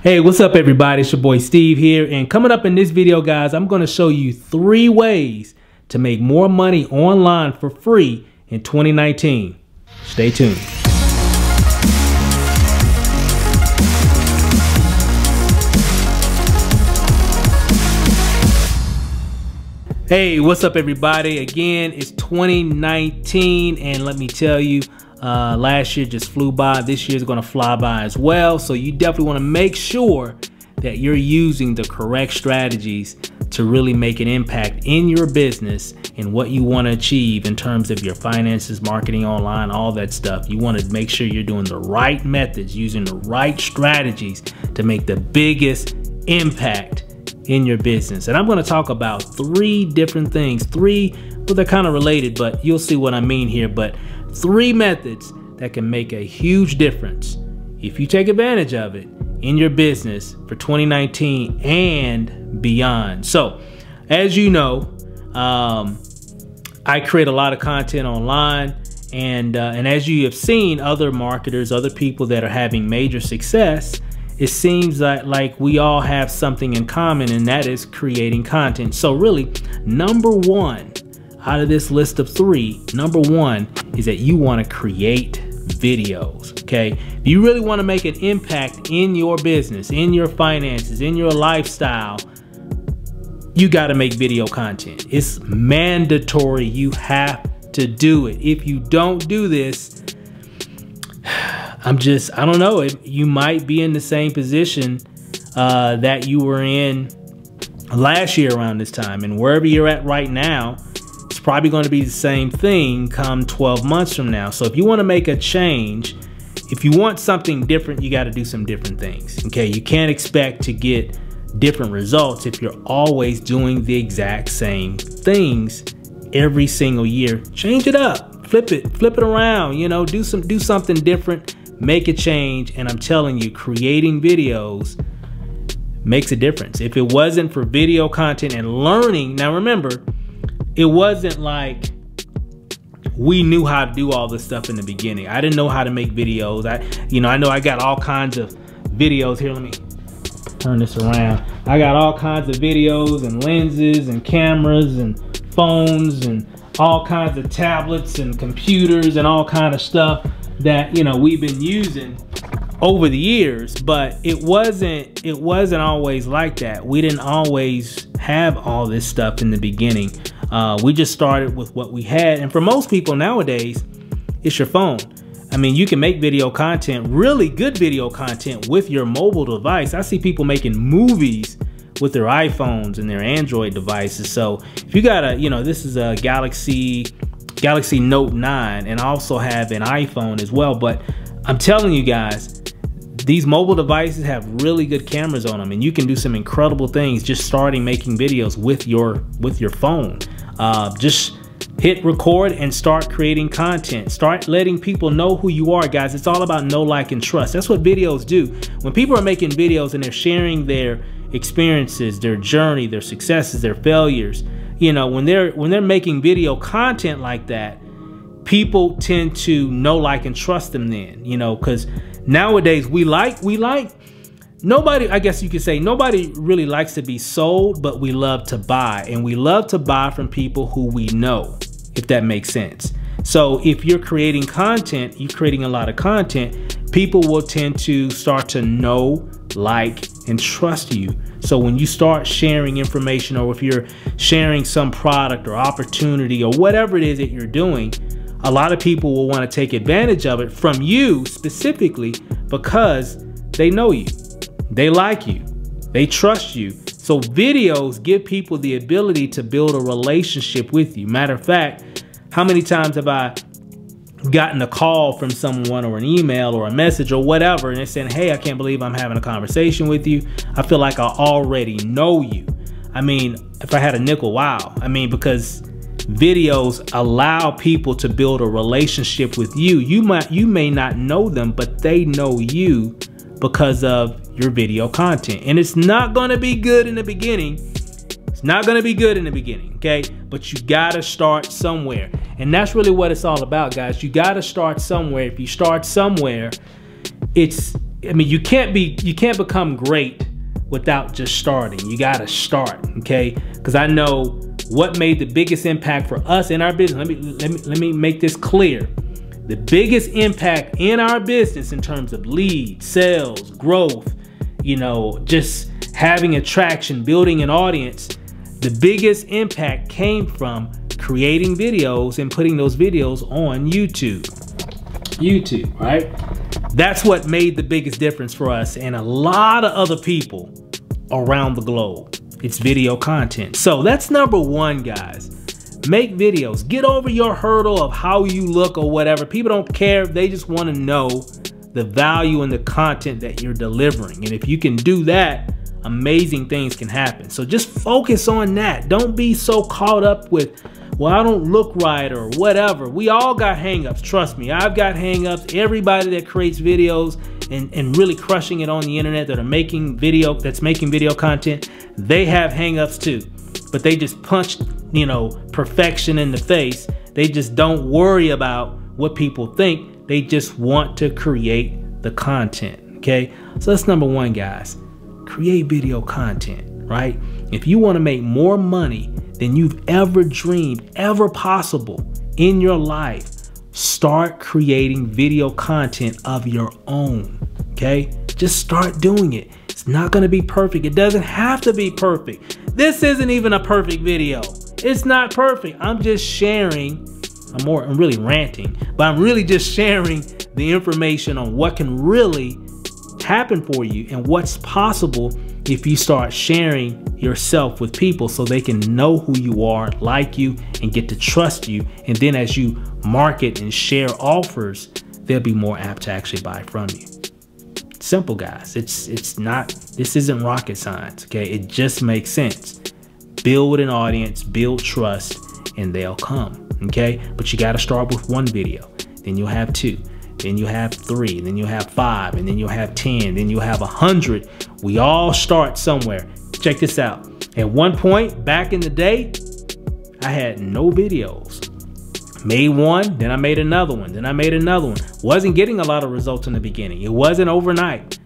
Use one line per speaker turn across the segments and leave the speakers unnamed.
Hey, what's up everybody? It's your boy Steve here, and coming up in this video, guys, I'm going to show you 3 ways to make more money online for free in 2019. Stay tuned. Hey, what's up everybody? Again, it's 2019, and let me tell you, last year just flew by. This year is going to fly by as well. So you definitely want to make sure that you're using the correct strategies to really make an impact in your business and what you want to achieve in terms of your finances, marketing online, all that stuff. You want to make sure you're doing the right methods, using the right strategies to make the biggest impact in your business. And I'm going to talk about 3 different things. 3, well, they're kind of related, but you'll see what I mean here. But 3 methods that can make a huge difference if you take advantage of it in your business for 2019 and beyond. So, as you know, I create a lot of content online, and as you have seen other marketers, other people that are having major success, it seems like we all have something in common, and that is creating content. So really, number 1 out of this list of 3, number 1 is that you want to create videos. Okay, if you really want to make an impact in your business, in your finances, in your lifestyle, you got to make video content. It's mandatory. You have to do it. If you don't do this, I don't know, you might be in the same position that you were in last year around this time, and wherever you're at right now, it's probably going to be the same thing come 12 months from now. So if you want to make a change, if you want something different, you got to do some different things. Okay, you can't expect to get different results if you're always doing the exact same things every single year. Change it up, flip it around, you know, do something different. Make a change, and I'm telling you, creating videos makes a difference. If it wasn't for video content and learning, now remember, it wasn't like we knew how to do all this stuff in the beginning. I didn't know how to make videos. I know I got all kinds of videos here. Let me turn this around. I got all kinds of videos and lenses and cameras and phones and all kinds of tablets and computers and all kind of stuff that, you know, we've been using over the years, but it wasn't always like that. We didn't always have all this stuff in the beginning. We just started with what we had, and for most people nowadays, it's your phone. I mean, you can make video content, really good video content, with your mobile device. I see people making movies with their iPhones and their Android devices. So if you got this is a Galaxy Note 9, and I also have an iPhone as well. But I'm telling you guys, these mobile devices have really good cameras on them, and you can do some incredible things just starting making videos with your phone. Just hit record and start creating content. Start letting people know who you are, guys. It's all about know, like, and trust. That's what videos do. When people are making videos and they're sharing their experiences, their journey, their successes, their failures, you know, when they're making video content like that, people tend to know, like, and trust them then, you know, because nowadays nobody, I guess you could say, nobody really likes to be sold, but we love to buy, and we love to buy from people who we know, if that makes sense. So if you're creating content, you're creating a lot of content, people will tend to start to know, like, and trust you. So when you start sharing information, or if you're sharing some product or opportunity or whatever it is that you're doing, a lot of people will want to take advantage of it from you specifically because they know you, they like you, they trust you. So videos give people the ability to build a relationship with you. Matter of fact, how many times have I gotten a call from someone, or an email, or a message, or whatever, and they're saying, hey, I can't believe I'm having a conversation with you. I feel like I already know you. I mean, if I had a nickel, wow. I mean, because videos allow people to build a relationship with you. You may not know them, but they know you because of your video content. And it's not going to be good in the beginning. It's not going to be good in the beginning, okay? But you got to start somewhere. And that's really what it's all about, guys. You got to start somewhere. If you start somewhere, it's I mean, you can't become great without just starting. You got to start, okay? Because I know what made the biggest impact for us in our business. Let me make this clear. The biggest impact in our business in terms of leads, sales, growth, you know, just having attraction, building an audience, the biggest impact came from creating videos and putting those videos on YouTube, right? That's what made the biggest difference for us and a lot of other people around the globe. It's video content. So that's number one, guys. Make videos. Get over your hurdle of how you look or whatever. People don't care. They just want to know the value and the content that you're delivering. And if you can do that, amazing things can happen. So just focus on that. Don't be so caught up with, well, I don't look right or whatever. We all got hangups. Trust me, I've got hangups. Everybody that creates videos and really crushing it on the internet that's making video content, they have hangups too. But they just punch, you know, perfection in the face. They just don't worry about what people think. They just want to create the content, okay? So that's number one, guys. Create video content, right? If you want to make more money than you've ever dreamed, ever possible in your life, start creating video content of your own, okay? Just start doing it. It's not going to be perfect. It doesn't have to be perfect. This isn't even a perfect video. It's not perfect. I'm just sharing. I'm really ranting, but I'm really just sharing the information on what can really happen for you and what's possible if you start sharing yourself with people so they can know who you are, like you, and get to trust you. And then as you market and share offers, they'll be more apt to actually buy from you. Simple, guys. This isn't rocket science, okay? It just makes sense. Build an audience, build trust, and they'll come, okay? But you got to start with one video. Then you'll have 2. Then you have 3, then you'll have 5, and then you'll have 10, then you'll have 100. We all start somewhere. Check this out. At one point back in the day, I had no videos. Made one, then I made another one, then I made another one. Wasn't getting a lot of results in the beginning. It wasn't overnight.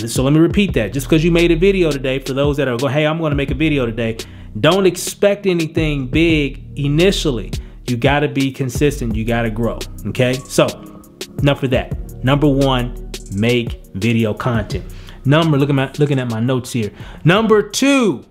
So let me repeat that. Just because you made a video today, for those that are going, hey, I'm going to make a video today, don't expect anything big initially. You got to be consistent. You got to grow. Okay. So enough of that. Number one, make video content. Looking at my notes here. Number 2,